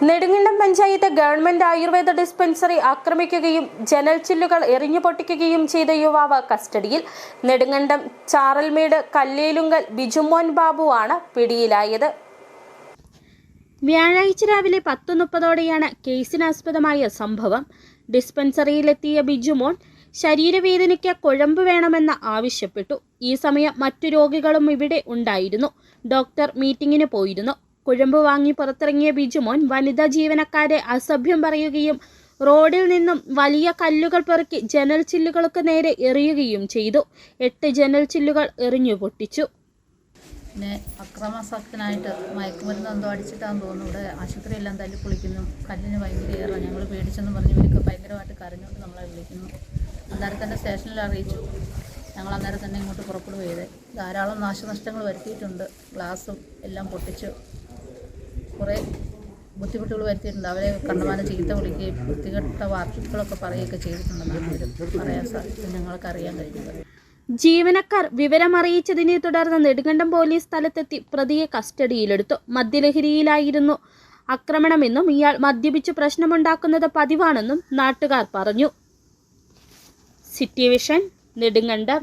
Nedumkandam panchayat government Ayurveda dispensary ആക്രമിക്കുകയും ജനൽ ചില്ലുകൾ എറിഞ്ഞു പൊട്ടിക്കുകയും ചെയ്ത യുവാവ് കസ്റ്റഡിയിൽ. നെടുങ്കണ്ടം ചാറൽമേട് കല്ലേലുങ്കൽ ബിജുമോൻ ബാബുവാണ് പിടിയിലായത്. വ്യാഴാഴ്ച രാവിലെ 10:30ഓടെയാണ് കേസിനാസ്പദമായ സംഭവം. ഡിസ്പെൻസറിയിലെത്തിയ ബിജുമോൻ ശരീരവേദനയ്ക്ക് കുഴമ്പ് വേണമെന്ന് ആവശ്യപ്പെട്ടു. ഈ സമയം മറ്റു രോഗികളും ഇവിടെ ഉണ്ടായിരുന്നു. ഡോക്ടർ മീറ്റിംഗിന് പോയിരുന്നു. കുഴമ്പ് വാങ്ങി പുറത്തിറങ്ങിയ ബിജുമോൻ വനിതാ ജീവനക്കാരെ അസഭ്യം പറയുകയും റോഡിൽ നിന്നും വലിയ കല്ലുകൾ പെറുക്കി ജനൽ ചില്ലുകൾക്ക് നേരെ എറിയുകയും ചെയ്തു. 8 ജനൽ ചില്ലുകൾ എറിഞ്ഞു പൊട്ടിച്ചു. പിന്നെ അക്രമാസക്തനായിട്ട് മയക്കുമരുന്ന് എന്തോ അടിച്ചിട്ടാന്ന് തോന്നുന്നു. ഇവിടെ ആശുപത്രിയെല്ലാം തല്ലി പൊളിക്കുന്നു. കല്ലിന് ഭയങ്കര ഏറെ. ഞങ്ങൾ പേടിച്ചെന്ന് പറഞ്ഞ് ഇവർക്ക് ഭയങ്കരമായിട്ട് കരഞ്ഞുകൊണ്ട് നമ്മളെ വിളിക്കുന്നു. അന്നേരം തന്നെ സ്റ്റേഷനിൽ അറിയിച്ചു. ഞങ്ങൾ അന്നേരം തന്നെ ഇങ്ങോട്ട് പുറപ്പെടുകയത്. ധാരാളം നാശനഷ്ടങ്ങൾ വരുത്തിയിട്ടുണ്ട്. ഗ്ലാസും എല്ലാം പൊട്ടിച്ചു കുറേ ബുദ്ധിമുട്ടുകൾ വരുത്തിയിട്ടുണ്ട്. അവരെ കണ്ടമാനം ചീത്ത വിളിക്കുകയും വൃത്തികെട്ട വാർത്തകളൊക്കെ പറയുകയൊക്കെ ചെയ്തിട്ടുണ്ടെന്നാണ് അവർ പറയാൻ സാധിക്കും. ഞങ്ങൾക്ക് അറിയാൻ കഴിഞ്ഞത്. ജീവനക്കാർ വിവരമറിയിച്ചതിനെ തുടർന്ന് നെടുങ്കണ്ടം പോലീസ് സ്ഥലത്തെത്തി പ്രതിയെ കസ്റ്റഡിയിലെടുത്തു. മദ്യലഹരിയിലായിരുന്നു ആക്രമണമെന്നും ഇയാൾ മദ്യപിച്ച് പ്രശ്നമുണ്ടാക്കുന്നത് പതിവാണെന്നും നാട്ടുകാർ പറഞ്ഞു. City vision, Nedumkandam.